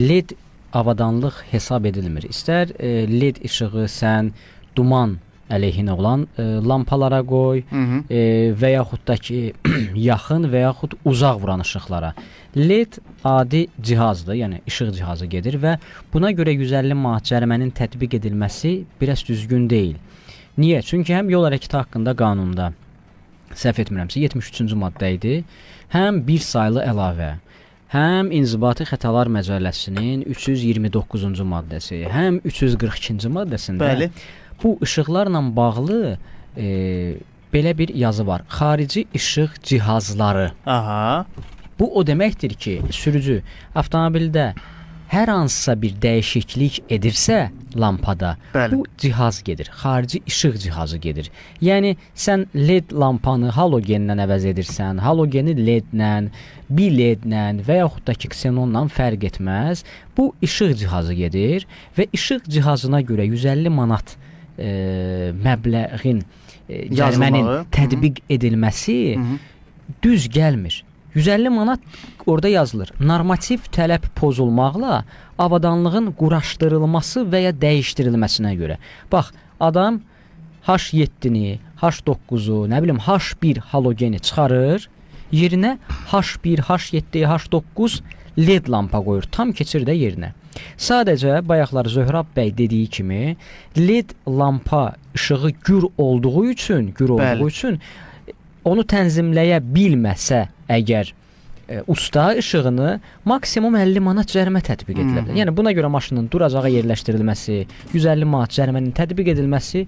LED avadanlıq hesab edilmir. İstər LED işığı sən duman əleyhinə olan lampalara qoy və yaxud da ki yaxın və yaxud uzaq vuran işıqlara. LED adi cihazdır, yəni işıq cihazı gedir və buna görə 150 manat cərimənin tətbiq edilməsi biraz düzgün deyil. Niyə? Çünki həm yol hərəkəti haqqında qanunda səhv etmirəmsə 73-cü maddə idi, həm bir saylı əlavə, həm İnzibati Xətalar Məcəlləsinin 329-cu maddəsi, həm 342-ci maddəsində Bəli. bu işıqlarla bağlı belə bir yazı var. Xarici işıq cihazları. Aha. Bu o deməkdir ki, sürücü avtomobildə hər hansısa bir dəyişiklik edirsə lampada, Bəli. bu cihaz gedir. Xarici işıq cihazı gedir. Yəni sən LED lampanı halogenlə əvəz edirsən, halogeni LED-lə, bi-LED-lə və yaxud da ki ksenonla fərq etməz. Bu işıq cihazı gedir və işıq cihazına görə 150 manat məbləğin cərimənin tətbiq edilməsi düz gəlmir. 150 manat orada yazılır. Normativ tələb pozulmaqla avadanlığın quraşdırılması və ya dəyişdirilməsinə görə. Bax, adam H7-ni, H9-u, nə bilim H1 halogeni çıxarır, yerinə H1, H7, H9 LED lampa qoyur, tam keçir də yerinə. Sadəcə bayaqlar Zöhrab bəy dediyi kimi LED lampa işığı gür olduğu üçün onu tənzimləyə bilməsə əgər usta işığını maksimum 50 manat cərimə tətbiq edilə bilər. Yəni buna görə maşının duracağa yerləşdirilməsi, 150 manat cərimənin tətbiq edilməsi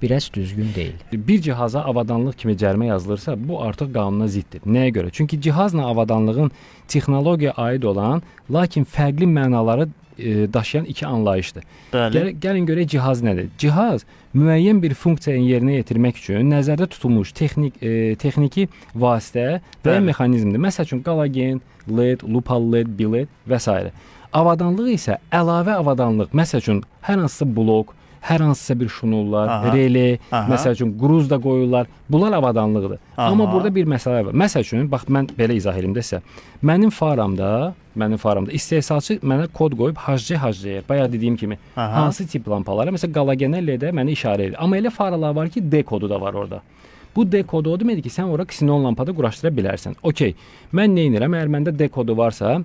biraz düzgün deyil. Bir cihaza avadanlıq kimi cərimə yazılırsa, bu artıq qanuna ziddir. Nəyə görə? Çünki cihazla avadanlığın texnologiya aid olan, lakin fərqli mənaları daşıyan iki anlayışdır. Gəlin görək cihaz nədir? Cihaz müəyyən bir funksiyanı yerinə yetirmək üçün nəzərdə tutulmuş texniki vasitə və ya mexanizmdir. Məsəl üçün qalagen, LED, lupalı LED, bi-LED və s. Avadanlıq isə əlavə avadanlıq. Məsəl üçün hər hansısa blok, hər hansısa bir şunullar, relé, məsəl üçün qruz da qoyurlar. Bunlar avadanlıqdır. Amma burada bir məsələ var. Məsəl üçün, bax mən belə izah edim desə, mənim faramda istehsalçı mənə kod qoyub HC, bayaq dediyim kimi, hansı tip lampalara, məsələn qalagenə LED-ə mənə işarə edir. Amma elə faralar var ki, D kodu da var orada. Bu D kodu o deməkdir ki, sən ora ksenon lampada quraşdıra bilərsən. Okey. Mən nə edirəm? Əgər məndə D kodu varsa,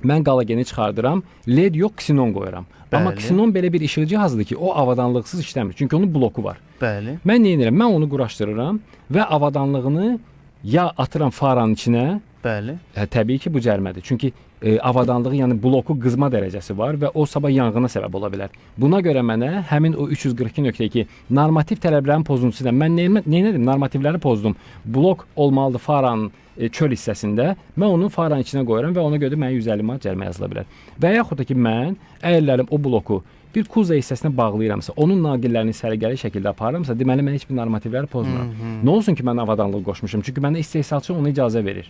mən qalageni çıxardıram, LED yox, ksenon qoyuram. Amma ksenon belə bir işıq cihazıdır ki, o avadanlıqsız işləmir. Çünki onun bloku var. Bəli. Mən nə edirəm? Mən onu quraşdırıram və avadanlığını ya atıram faranın içinə. Bəli. Təbii ki, bu cərimədir. Çünki avadanlığı, yəni bloku qızma dərəcəsi var və o sabah yanğına səbəb ola bilər. Buna görə mənə həmin o 342.2 normativ tələblərin pozuntusu ilə mən nə edim? Normativləri pozdum. Blok olmalıdır faranın çöl hissəsində. Mən onu faranın içinə qoyuram və ona görə mənə 150 manat cərimə yazıla bilər. Və yaxud da ki, mən əllərim o bloku bir kuza hissəsinə bağlayıramsa, onun naqillərini səliqəli şəkildə aparıramsa, deməli mən heç bir normativləri pozmuram. Nə olsun ki, mən avadanlığı qoşmuşum? Çünki mənə istehsalçı ona icazə verir.